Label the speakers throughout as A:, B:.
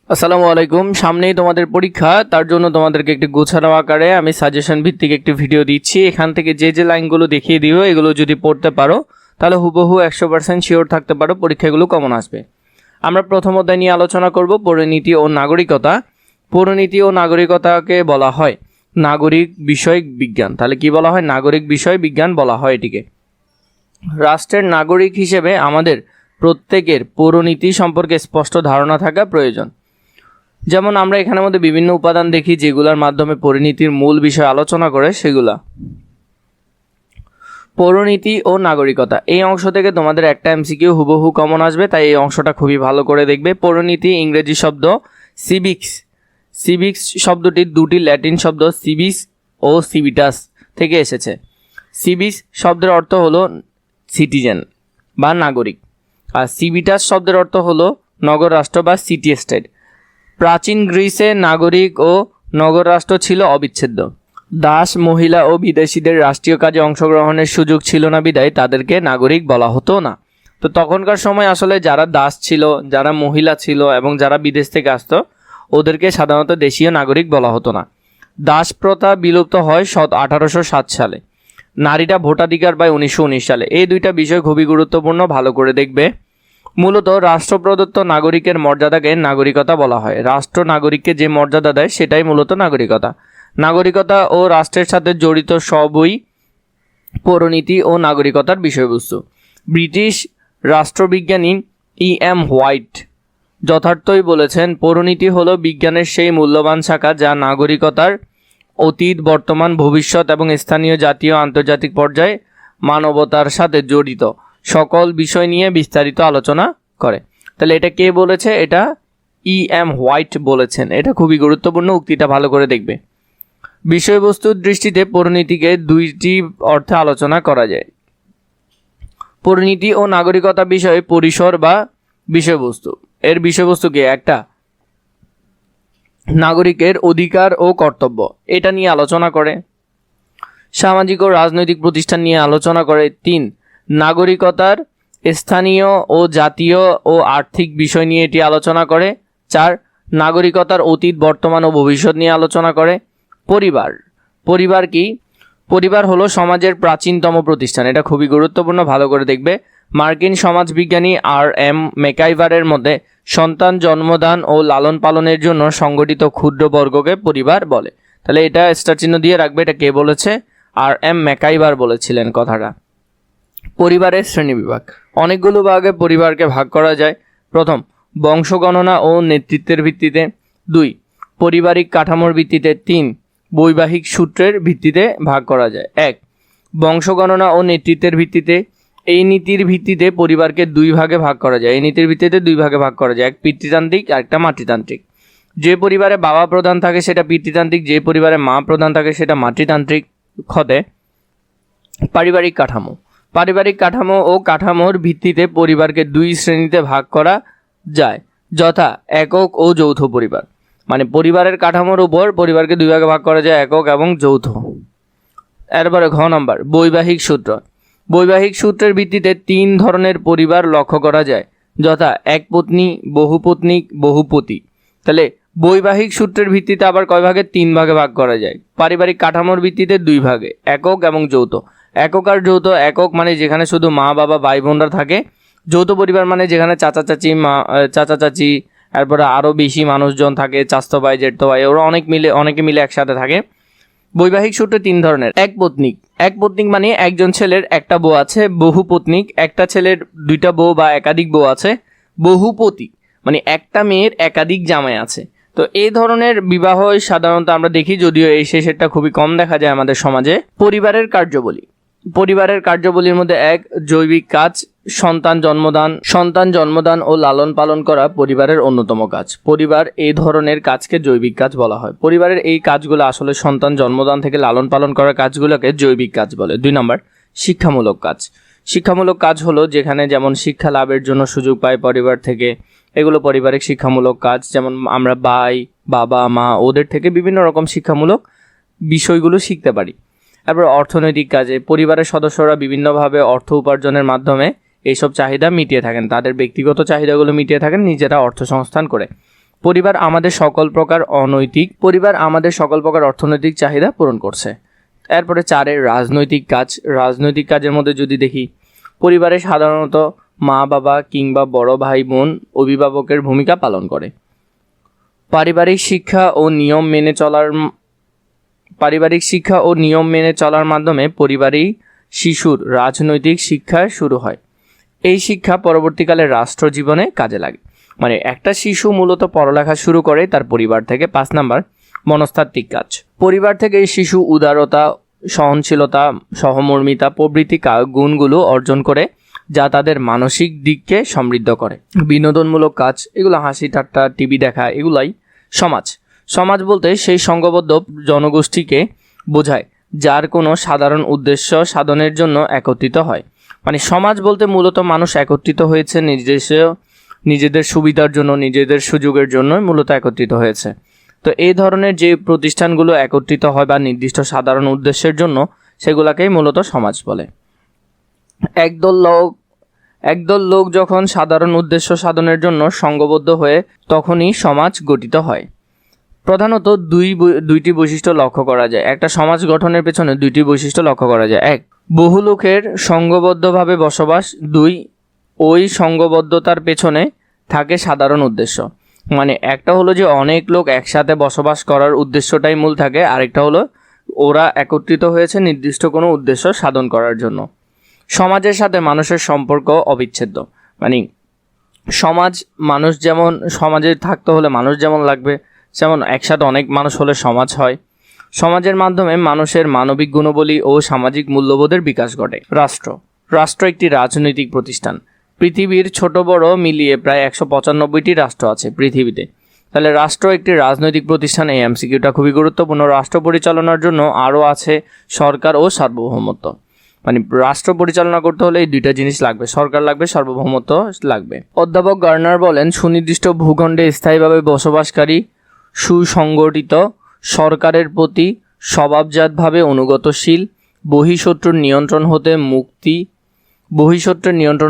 A: আসসালামু আলাইকুম। সামনেই তোমাদের পরীক্ষা, তার জন্য তোমাদেরকে একটি গোছানো আকারে আমি সাজেশন ভিত্তিক একটি ভিডিও দিচ্ছি। এখান থেকে যে যে লাইনগুলো দেখিয়ে দিও এগুলো যদি পড়তে পারো তাহলে হুবহু 100% শিওর থাকতে পারো পরীক্ষাগুলো কমন আসবে। আমরা প্রথম অধ্যায় নিয়ে আলোচনা করব পরিনীতি ও নাগরিকতা। পরিনীতি ও নাগরিকতাকে বলা হয় নাগরিক বিষয়ক বিজ্ঞান। তাহলে কি বলা হয়? নাগরিক বিষয় বিজ্ঞান বলা হয় এটিকে। রাষ্ট্রের নাগরিক হিসেবে আমাদের প্রত্যেকের পৌরনীতি সম্পর্কে স্পষ্ট ধারণা থাকা প্রয়োজন। যেমন আমরা এখানের মধ্যে বিভিন্ন উপাদান দেখি যেগুলোর মাধ্যমে পরিনীতির মূল বিষয় আলোচনা করে সেগুলা। পৌরনীতি ও নাগরিকতা, এই অংশ থেকে তোমাদের একটা এমসিকিউ হুবহু কমন আসবে, তাই এই অংশটা খুবই ভালো করে দেখবে। পৌরনীতি ইংরেজি শব্দ সিভিক্স। সিভিক্স শব্দটির দুটি ল্যাটিন শব্দ সিভিস ও সিভিটাস থেকে এসেছে। সিভিস শব্দের অর্থ হলো সিটিজেন বা নাগরিক, আর সিভিটাস শব্দের অর্থ হলো নগর রাষ্ট্র বা সিটি স্টেট। প্রাচীন গ্রিসে নাগরিক ও নগর রাষ্ট্র ছিল অবিচ্ছেদ্য। দাস, মহিলা ও বিদেশিদের রাষ্ট্রীয় কাজে অংশগ্রহণের সুযোগ ছিল না বিধায় তাদেরকে নাগরিক বলা হতো না। তো তখনকার সময় আসলে যারা দাস ছিল, যারা মহিলা ছিল এবং যারা বিদেশ থেকে আসতো ওদেরকে সাধারণত দেশীয় নাগরিক বলা হতো না। দাস প্রথা বিলুপ্ত হয় 1807 সালে। নারীরা ভোটাধিকার পায় 1919 সালে। এই দুইটা বিষয় খুবই গুরুত্বপূর্ণ, ভালো করে দেখবে। মূলত রাষ্ট্র প্রদত্ত নাগরিকের মর্যাদাকে নাগরিকতা বলা হয়। রাষ্ট্র নাগরিককে যে মর্যাদা দেয় সেটাই মূলত নাগরিকতা। নাগরিকতা ও রাষ্ট্রের সাথে জড়িত সবই পৌরনীতি ও নাগরিকতার বিষয়বস্তু। British রাষ্ট্রবিজ্ঞানী E.M. হোয়াইট যথার্থই বলেছেন, পৌরনীতি হলো বিজ্ঞানের সেই মূল্যবান শাখা যা নাগরিকতার অতীত, বর্তমান, ভবিষ্যৎ এবং স্থানীয়, জাতীয়, আন্তর্জাতিক পর্যায়ে মানবতার সাথে জড়িত সকল বিষয় নিয়ে বিস্তারিত আলোচনা করে। তাহলে এটা কে বলেছে? এটা E.M. হোয়াইট বলেছেন। এটা খুবই গুরুত্বপূর্ণ, উক্তিটা ভালো করে দেখবে। বিষয়বস্তুর দৃষ্টিতে পরিনীতিকে দুইটি অর্থে আলোচনা করা যায়। পরিনীতি ও নাগরিকতা বিষয়ে পরিসর বা বিষয়বস্তু। এর বিষয়বস্তু কি? একটা, নাগরিকের অধিকার ও কর্তব্য, এটা নিয়ে আলোচনা করে। সামাজিক ও রাজনৈতিক প্রতিষ্ঠান নিয়ে আলোচনা করে। 3, নাগরিকতার স্থানীয় ও জাতীয় ও আর্থিক বিষয় নিয়ে এটি আলোচনা করে। 4, নাগরিকতার অতীত, বর্তমান ও ভবিষ্যৎ নিয়ে আলোচনা করে। পরিবার। পরিবার কি? পরিবার হলো সমাজের প্রাচীনতম প্রতিষ্ঠান। এটা খুবই গুরুত্বপূর্ণ, ভালো করে দেখবে। মার্কিন সমাজবিজ্ঞানী R.M. ম্যাকাইভারের মধ্যে সন্তান জন্মদান ও লালন পালনের জন্য সংগঠিত ক্ষুদ্র বর্গকে পরিবার বলে। তাহলে এটা স্টার চিহ্ন দিয়ে রাখবে। এটা কে বলেছে? R.M. ম্যাকাইভার বলেছিলেন কথাটা। পরিবারের শ্রেণীবিভাগ। অনেকগুলো ভাগে পরিবারকে ভাগ করা যায়। প্রথম, বংশগণনা ও নেতৃত্বের ভিত্তিতে। 2, পারিবারিক কাঠামোর ভিত্তিতে। 3, বৈবাহিক সূত্রের ভিত্তিতে ভাগ করা যায়। 1, বংশগণনা ও নেতৃত্বের ভিত্তিতে। এই নীতির ভিত্তিতে পরিবারকে দুই ভাগে ভাগ করা যায়। এই নীতির ভিত্তিতে দুই ভাগে ভাগ করা যায়, এক পিতৃতান্ত্রিক আর একটা মাতৃতান্ত্রিক। যে পরিবারে বাবা প্রধান থাকে সেটা পিতৃতান্ত্রিক, যে পরিবারে মা প্রধান থাকে সেটা মাতৃতান্ত্রিক। খতে পারিবারিক কাঠামো। পারিবারিক কাঠামো ও কাঠামোর ভিত্তিতে পরিবারকে দুই শ্রেণীতে ভাগ করা যায়, যথা একক ও যৌথ পরিবার। মানে পরিবারের কাঠামোর উপর পরিবারকে দুই ভাগে ভাগ করা যায়, একক এবং যৌথ। এরপরে ঘ নম্বর, বৈবাহিক সূত্র। বৈবাহিক সূত্রের ভিত্তিতে 3 ধরনের পরিবার লক্ষ্য করা যায়, যথা একপত্নী, বহুপত্নিক, বহুপতি। তাহলে বৈবাহিক সূত্রের ভিত্তিতে আবার কয় ভাগে? 3 ভাগে ভাগ করা যায়। পারিবারিক কাঠামোর ভিত্তিতে 2 ভাগে, একক এবং যৌথ। একক আর যৌথ। একক মানে যেখানে শুধু মা বাবা ভাই বোনরা থাকে। যৌথ পরিবার মানে যেখানে চাচা চাচি, এরপরে আরও বেশি মানুষজন থাকে, চাচতো ভাই, জেঠতো ভাই, ওরা অনেকে মিলে একসাথে থাকে। বৈবাহিক সূত্র 3 ধরনের। একপত্নিক। একপত্নিক মানে একজন ছেলের একটা বউ আছে। বহুপত্নিক, একটা ছেলের 2টা বউ বা একাধিক বউ আছে। বহুপতি মানে একটা মেয়ের একাধিক জামাই আছে। তো এই ধরনের বিবাহ সাধারণত আমরা দেখি, যদিও এই শেষেরটা খুবই কম দেখা যায় আমাদের সমাজে। পরিবারের কার্যাবলী। পরিবারের কার্যাবলীর মধ্যে 1, জৈবিক কাজ। সন্তান জন্মদান ও লালন পালন করা পরিবারের অন্যতম কাজ। পরিবার এই ধরনের কাজকে জৈবিক কাজ বলা হয়। পরিবারের এই কাজগুলো আসলে সন্তান জন্মদান থেকে লালন পালন করার কাজগুলোকে জৈবিক কাজ বলে। 2 নম্বর, শিক্ষামূলক কাজ। শিক্ষামূলক কাজ হলো যেখানে যেমন শিক্ষা লাভের জন্য সুযোগ পায় পরিবার থেকে, এগুলো পারিবারিক শিক্ষামূলক কাজ। যেমন আমরা ভাই, বাবা, মা ওদের থেকে বিভিন্ন রকম শিক্ষামূলক বিষয়গুলো শিখতে পারি। তারপর অর্থনৈতিক কাজে পরিবারের সদস্যরা বিভিন্নভাবে অর্থ উপার্জনের মাধ্যমে এইসব চাহিদা মিটিয়ে থাকেন, তাদের ব্যক্তিগত চাহিদাগুলো মিটিয়ে থাকেন নিজেরা অর্থ সংস্থান করে। পরিবার আমাদের সকল প্রকার অর্থনৈতিক চাহিদা পূরণ করছে। এরপরে 4 রাজনৈতিক কাজ। রাজনৈতিক কাজের মধ্যে যদি দেখি, পরিবারে সাধারণত মা বাবা কিংবা বড় ভাই বোন অভিভাবকের ভূমিকা পালন করে। পারিবারিক শিক্ষা ও নিয়ম মেনে চলার মাধ্যমে পরিবারেই শিশুর রাজনৈতিক শিক্ষা শুরু হয়। এই শিক্ষা পরবর্তীকালে রাষ্ট্র জীবনে কাজে লাগে। মানে একটা শিশু মূলত পড়ালেখা শুরু করে তার পরিবার থেকে। 5 নাম্বার মনস্তাত্ত্বিক কাজ। পরিবার থেকে এই শিশু উদারতা, সহনশীলতা, সহমর্মিতা প্রভৃতি গুণগুলো অর্জন করে, যা তাদের মানসিক দিককে সমৃদ্ধ করে। বিনোদনমূলক কাজ, এগুলো হাসি ঠাট্টা, টিভি দেখা, এগুলাই সমাজ বলতে সেই সংঘবদ্ধ জনগোষ্ঠীকে বোঝায় যার কোনো সাধারণ উদ্দেশ্য সাধনের জন্য একত্রিত হয়। মানে সমাজ বলতে মূলত মানুষ একত্রিত হয়েছে নিজেদের সুবিধার জন্য, নিজেদের সুযোগের জন্য মূলত একত্রিত হয়েছে। তো এই ধরনের যে প্রতিষ্ঠানগুলো একত্রিত হয় বা নির্দিষ্ট সাধারণ উদ্দেশ্যের জন্য, সেগুলাকেই মূলত সমাজ বলে। একদল লোক যখন সাধারণ উদ্দেশ্য সাধনের জন্য সংঘবদ্ধ হয়ে, তখনই সমাজ গঠিত হয়। প্রধানত দুইটি বৈশিষ্ট্য লক্ষ্য করা যায়। একটা সমাজ গঠনের পেছনে 2টি বৈশিষ্ট্য লক্ষ্য করা যায়। 1, বহু লোকের সংঘবদ্ধভাবে বসবাস। 2, ওই সংঘবদ্ধতার পেছনে থাকে সাধারণ উদ্দেশ্য। মানে একটা হলো যে অনেক লোক একসাথে বসবাস করার উদ্দেশ্যটাই মূল থাকে, আরেকটা হলো ওরা একত্রিত হয়েছে নির্দিষ্ট কোনো উদ্দেশ্য সাধন করার জন্য। সমাজের সাথে মানুষের সম্পর্ক অবিচ্ছেদ্য। মানে সমাজে থাকতে হলে মানুষ যেমন লাগবে, যেমন একসাথে অনেক মানুষ হলে সমাজ হয়। সমাজের মাধ্যমে মানুষের মানবিক গুণাবলী ও সামাজিক মূল্যবোধের বিকাশ ঘটে। রাষ্ট্র একটি রাজনৈতিক প্রতিষ্ঠান। পৃথিবীর ছোট বড় মিলিয়ে প্রায় 195টি রাষ্ট্র আছে পৃথিবীতে। তাহলে রাষ্ট্র একটি রাজনৈতিক প্রতিষ্ঠান। এই এমসিকিউটা খুবই গুরুত্বপূর্ণ। রাষ্ট্র পরিচালনার জন্য আরও আছে সরকার ও সার্বভৌমত্ব। মানে রাষ্ট্র পরিচালনা করতে হলে এই 2টা জিনিস লাগবে, সরকার লাগবে, সার্বভৌমত্ব লাগবে। অধ্যাপক গার্নার বলেন, সুনির্দিষ্ট ভূখণ্ডে স্থায়ীভাবে বসবাসকারী সুসংগঠিত, সরকারের প্রতি স্বভাবজাতভাবে অনুগতশীল, বহিঃশত্রুর নিয়ন্ত্রণ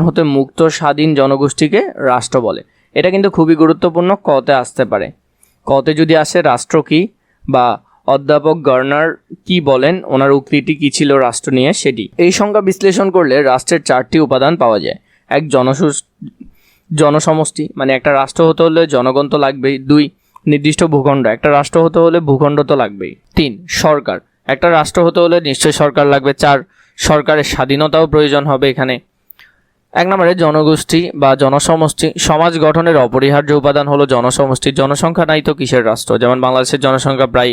A: হতে মুক্ত স্বাধীন জনগোষ্ঠীকে রাষ্ট্র বলে। এটা কিন্তু খুবই গুরুত্বপূর্ণ, কতে আসতে পারে। কতে যদি আসে রাষ্ট্র কি, বা অধ্যাপক গার্নার কি বলেন, ওনার উক্তিটি কি ছিল রাষ্ট্র নিয়ে, সেটি। এই সংজ্ঞা বিশ্লেষণ করলে রাষ্ট্রের 4টি উপাদান পাওয়া যায়। 1, জনসমষ্টি। মানে একটা রাষ্ট্র হতে হলে জনগণ তো লাগবেই। 2, নির্দিষ্ট ভূখণ্ড। একটা রাষ্ট্র হতে হলে ভূখণ্ড তো লাগবেই। 3, সরকার। একটা রাষ্ট্র হতে হলে নিশ্চয়ই সরকার লাগবে। 4, সরকারের স্বাধীনতাও প্রয়োজন হবে এখানে। 1 নম্বরে জনগোষ্ঠী বা জনসমষ্টি। সমাজ গঠনের অপরিহার্য উপাদান হলো জনসমষ্টি। জনসংখ্যা নাই তো কিসের রাষ্ট্র? যেমন বাংলাদেশের জনসংখ্যা প্রায়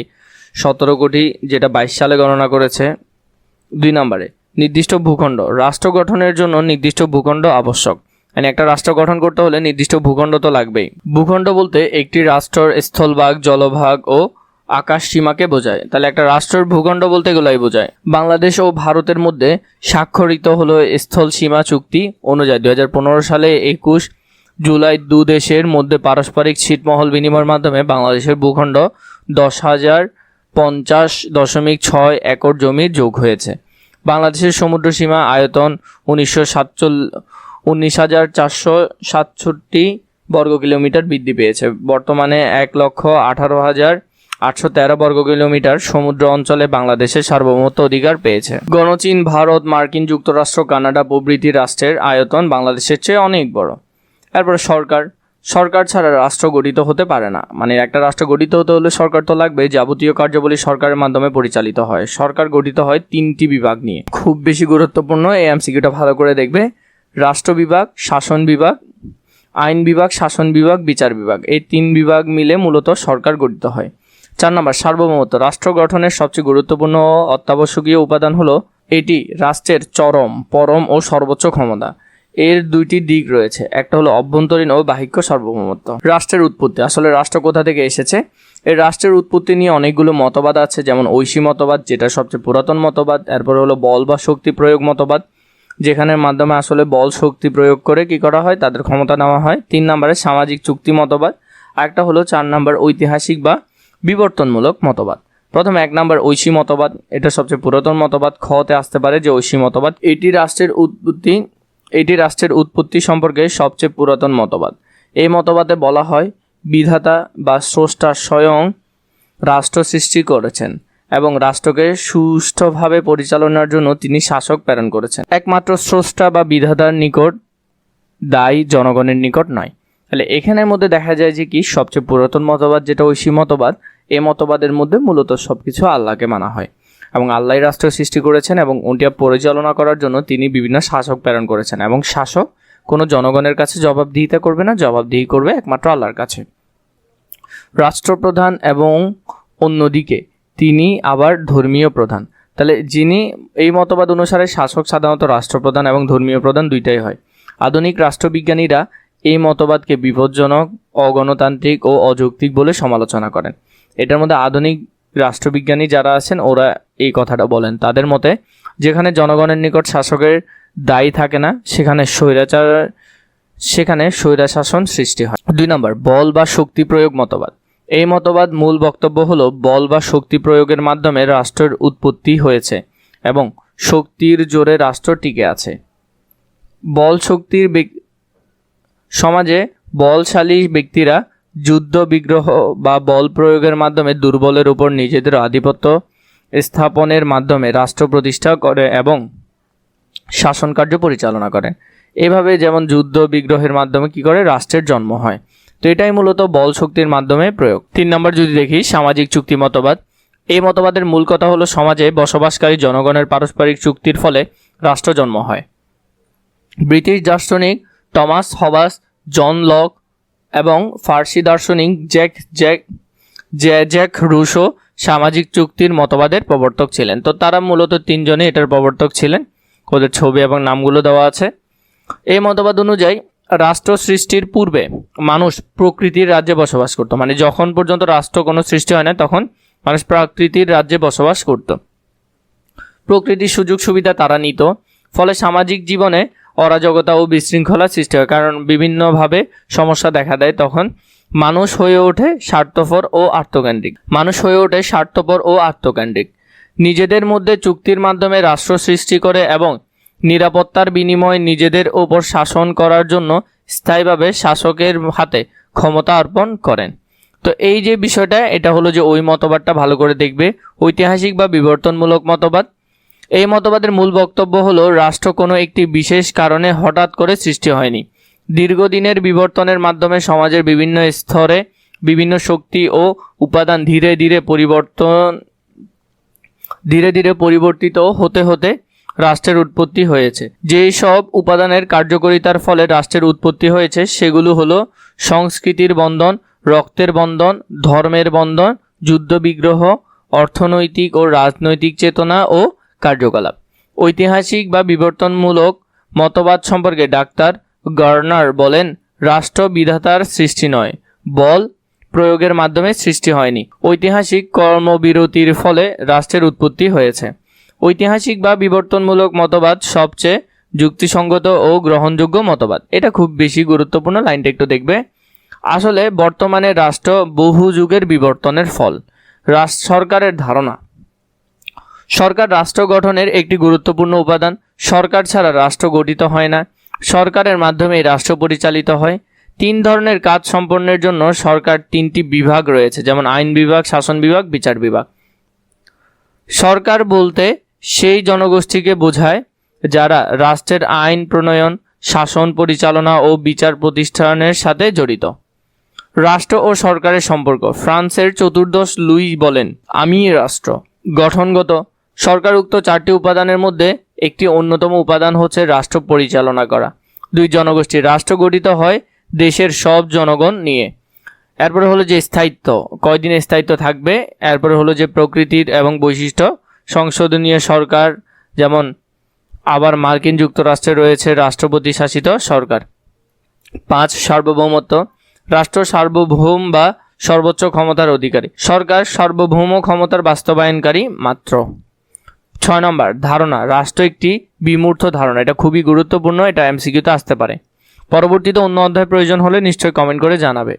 A: 17 কোটি, যেটা 22 সালে গণনা করেছে। 2 নম্বরে নির্দিষ্ট ভূখণ্ড। রাষ্ট্র গঠনের জন্য নির্দিষ্ট ভূখণ্ড আবশ্যক। মানে একটা রাষ্ট্র গঠন করতে হলে নির্দিষ্ট ভূখণ্ড তো লাগবেই। ভূখণ্ড বলতে একটি রাষ্ট্রের স্থলভাগ, জলভাগ ও আকাশ সীমাকে বোঝায়। তাহলে একটা রাষ্ট্রের ভূখণ্ড বলতে এগুলাই বোঝায়। বাংলাদেশ ও ভারতের মধ্যে স্বাক্ষরিত হলো স্থল সীমা চুক্তি অনুযায়ী 2015 সালে 21 জুলাই 2 দেশের মধ্যে পারস্পরিক ছিটমহল বিনিময়ের মাধ্যমে বাংলাদেশের ভূখণ্ড 10,050.6 একর জমির যোগ হয়েছে। বাংলাদেশের সমুদ্র সীমা আয়তন 19,467 বর্গ কিলোমিটার বৃদ্ধি পেয়েছে। বর্তমানে 1,18,813 বর্গ কিলোমিটার সমুদ্র অঞ্চলে বাংলাদেশের সার্বভৌমত্ব অধিকার পেয়েছে। গণচীন, ভারত, মার্কিন যুক্তরাষ্ট্র, কানাডা প্রভৃতি রাষ্ট্রের আয়তন বাংলাদেশের চেয়ে অনেক বড়। তারপরে সরকার ছাড়া রাষ্ট্র গঠিত হতে পারে না। মানে একটা রাষ্ট্র গঠিত হতে হলে সরকার তো লাগবে। যাবতীয় কার্যাবলী সরকারের মাধ্যমে পরিচালিত হয়। সরকার গঠিত হয় 3টি বিভাগ নিয়ে। খুব বেশি গুরুত্বপূর্ণ, এই এমসিকিউটা ভালো করে দেখবে। রাষ্ট্র বিভাগ, শাসন বিভাগ, আইন বিভাগ, শাসন বিভাগ, বিচার বিভাগ, এই 3 বিভাগ মিলে মূলত সরকার গঠিত হয়। 4 নম্বর সার্বভৌমত্ব। রাষ্ট্র গঠনের সবচেয়ে গুরুত্বপূর্ণ ও অত্যাবশ্যকীয় উপাদান হলো এটি রাষ্ট্রের চরম, পরম ও সর্বোচ্চ ক্ষমতা। এর 2টি দিক রয়েছে, একটা হলো অভ্যন্তরীণ ও বাহ্যিক সার্বভৌমত্ব। রাষ্ট্রের উৎপত্তি। আসলে রাষ্ট্র কোথা থেকে এসেছে? এই রাষ্ট্রের উৎপত্তি নিয়ে অনেকগুলো মতবাদ আছে, যেমন ঐশী মতবাদ, যেটা সবচেয়ে পুরাতন মতবাদ। এরপরে হলো বল বা শক্তি প্রয়োগ মতবাদ, যেখানের মাধ্যমে আসলে বল শক্তি প্রয়োগ করে কি করা হয়, তাদের ক্ষমতা নেওয়া হয়। 3 নম্বরে সামাজিক চুক্তি মতবাদ। আরেকটা হলো 4 নম্বর ঐতিহাসিক বা বিবর্তনমূলক মতবাদ। প্রথমে 1 নম্বর ঐশী মতবাদ, এটা সবচেয়ে পুরাতন মতবাদ। খতে আসতে পারে যে ঐশী মতবাদ। এটি রাষ্ট্রের উৎপত্তি সম্পর্কে সবচেয়ে পুরাতন মতবাদ। এই মতবাদে বলা হয় বিধাতা বা স্রষ্টা স্বয়ং রাষ্ট্র সৃষ্টি করেছেন এবং রাষ্ট্রকে সুষ্ঠুভাবে পরিচালনার জন্য তিনি শাসক প্রেরণ করেছেন। একমাত্র স্রষ্টা বা বিধাতার নিকট দায়ী, জনগণের নিকট নয়। তাহলে এখানের মধ্যে দেখা যায় যে কি সবচেয়ে পুরাতন মতবাদ যেটা ঐশী মতবাদ, এই মতবাদের মধ্যে মূলত সবকিছু আল্লাহকে মানা হয় এবং আল্লাহই রাষ্ট্র সৃষ্টি করেছেন এবং ওটা পরিচালনা করার জন্য তিনি বিভিন্ন শাসক প্রেরণ করেছেন এবং শাসক কোনো জনগণের কাছে জবাবদিহিতা করবে না, জবাবদিহি করবে একমাত্র আল্লাহর কাছে। রাষ্ট্রপ্রধান এবং অন্যদিকে তিনি আবার ধর্মীয় প্রধান। তাহলে যিনি এই মতবাদ অনুসারে শাসক সাধারণত রাষ্ট্রপ্রধান এবং ধর্মীয় প্রধান দুইটাই হয়। আধুনিক রাষ্ট্রবিজ্ঞানীরা এই মতবাদকে বিপজ্জনক, অগণতান্ত্রিক ও অযৌক্তিক বলে সমালোচনা করেন। এটার মধ্যে আধুনিক রাষ্ট্রবিজ্ঞানী যারা আছেন ওরা এই কথাটা বলেন। তাদের মতে যেখানে জনগণের নিকট শাসকের দায়ী থাকে না সেখানে স্বৈরাশাসন সৃষ্টি হয়। 2 নম্বর, বল বা শক্তি প্রয়োগ মতবাদ। এই মতবাদ মূল বক্তব্য হলো বল বা শক্তি প্রয়োগের মাধ্যমে রাষ্ট্রের উৎপত্তি হয়েছে এবং শক্তির জোরে রাষ্ট্র টিকে আছে। বল শক্তির সমাজে বলশালী ব্যক্তিরা যুদ্ধ বিগ্রহ বা বল প্রয়োগের মাধ্যমে দুর্বলের উপর নিজেদের আধিপত্য স্থাপনের মাধ্যমে রাষ্ট্র প্রতিষ্ঠা করে এবং শাসন কার্য পরিচালনা করেন। এভাবে যেমন যুদ্ধ বিগ্রহের মাধ্যমে কি করে রাষ্ট্রের জন্ম হয়। তো এটাই মূলত বল শক্তির মাধ্যমে প্রয়োগ। 3 নম্বর যদি দেখি সামাজিক চুক্তি মতবাদ। এই মতবাদের মূল কথা হলো সমাজে বসবাসকারী জনগণের পারস্পরিক চুক্তির ফলে রাষ্ট্র জন্ম হয়। ব্রিটিশ দার্শনিক টমাস হবাস, জন লক এবং ফার্সি দার্শনিক জ্যাক রুশো সামাজিক চুক্তির মতবাদের প্রবর্তক ছিলেন। তো তারা মূলত 3 জনই এটার প্রবর্তক ছিলেন, ওদের ছবি এবং নামগুলো দেওয়া আছে। এই মতবাদ অনুযায়ী রাষ্ট্র সৃষ্টির পূর্বে মানুষ প্রকৃতির রাজ্যে বসবাস করত। মানে যখন পর্যন্ত রাষ্ট্র কোনো সৃষ্টি হয় না তখন মানুষ প্রকৃতির রাজ্যে বসবাস করত। প্রকৃতির সুযোগ সুবিধা তারা নিত, ফলে সামাজিক জীবনে অরাজকতা ও বিশৃঙ্খলা সৃষ্টি হয়। কারণ বিভিন্নভাবে সমস্যা দেখা দেয়, তখন মানুষ হয়ে ওঠে স্বার্থপর ও আত্মকেন্দ্রিক। নিজেদের মধ্যে চুক্তির মাধ্যমে রাষ্ট্র সৃষ্টি করে এবং নিরাপত্তার বিনিময়ে নিজেদের ওপর শাসন করার জন্য স্থায়ীভাবে শাসকের হাতে ক্ষমতা অর্পণ করেন। তো এই যে বিষয়টা, এটা হলো যে ওই মতবাদটা ভালো করে দেখবে, ঐতিহাসিক বা বিবর্তনমূলক মতবাদ। এই মতবাদের মূল বক্তব্য হলো রাষ্ট্র কোনো একটি বিশেষ কারণে হঠাৎ করে সৃষ্টি হয়নি। দীর্ঘদিনের বিবর্তনের মাধ্যমে সমাজের বিভিন্ন স্তরে বিভিন্ন শক্তি ও উপাদান ধীরে ধীরে পরিবর্তিত হতে হতে রাষ্ট্রের উৎপত্তি হয়েছে। যেই সব উপাদানের কার্যকারিতার ফলে রাষ্ট্রের উৎপত্তি হয়েছে সেগুলো হলো সংস্কৃতির বন্ধন, রক্তের বন্ধন, ধর্মের বন্ধন, যুদ্ধ বিগ্রহ, অর্থনৈতিক ও রাজনৈতিক চেতনা ও কার্যকলাপ। ঐতিহাসিক বা বিবর্তনমূলক মতবাদ সম্পর্কে ডাক্তার গার্নার বলেন, রাষ্ট্র বিধাতার সৃষ্টি নয়, বল প্রয়োগের মাধ্যমে সৃষ্টি হয়নি। ঐতিহাসিক কর্মবিরতির ফলে রাষ্ট্রের উৎপত্তি হয়েছে। ঐতিহাসিক বা বিবর্তনমূলক মতবাদ সবচেয়ে যুক্তিসঙ্গত ও গ্রহণযোগ্য মতবাদ। এটা খুব বেশি গুরুত্বপূর্ণ, লাইনটা একটু দেখবে। আসলে বর্তমানে রাষ্ট্র বহু যুগের বিবর্তনের ফল। সরকারের ধারণা। সরকার রাষ্ট্র গঠনের একটি গুরুত্বপূর্ণ উপাদান। সরকার ছাড়া রাষ্ট্র গঠিত হয় না। সরকারের মাধ্যমে রাষ্ট্র পরিচালিত হয়। 3 ধরনের কাজ সম্পন্নের জন্য সরকার 3টি বিভাগ রয়েছে, যেমন আইন বিভাগ, শাসন বিভাগ, বিচার বিভাগ। সরকার বলতে সেই জনগোষ্ঠীকে বোঝায় যারা রাষ্ট্রের আইন প্রণয়ন, শাসন পরিচালনা ও বিচার প্রতিষ্ঠানের সাথে জড়িত। রাষ্ট্র ও সরকারের সম্পর্ক। ফ্রান্সের চতুর্দশ লুই বলেন, আমি রাষ্ট্র। গঠনগত। সরকার উক্ত 4টি উপাদানের মধ্যে একটি অন্যতম উপাদান হচ্ছে রাষ্ট্র পরিচালনা করা। 2 জনগোষ্ঠী। রাষ্ট্র গঠিত হয় দেশের সব জনগণ নিয়ে। এরপরে হলো যে স্থায়িত্ব, কয়দিন স্থায়িত্ব থাকবে। এরপরে হলো যে প্রকৃতির এবং বৈশিষ্ট্য। সংসদীয় সরকার, যেমন আবার মার্কিন যুক্তরাষ্ট্রে রয়েছে রাষ্ট্রপতি শাসিত সরকার। 5 সার্বভৌমত্ব। রাষ্ট্র সার্বভৌম বা সর্বোচ্চ ক্ষমতার অধিকারী। সরকার সার্বভৌম ক্ষমতার বাস্তবায়নকারী মাত্র। 6 নম্বর ধারণা। রাষ্ট্র একটি বিমূর্ত ধারণা। এটা খুবই গুরুত্বপূর্ণ, এটা এমসিকিউতে আসতে পারে। পরবর্তীতে অন্য অধ্যায় প্রয়োজন হলে নিশ্চয়ই কমেন্ট করে জানাবে।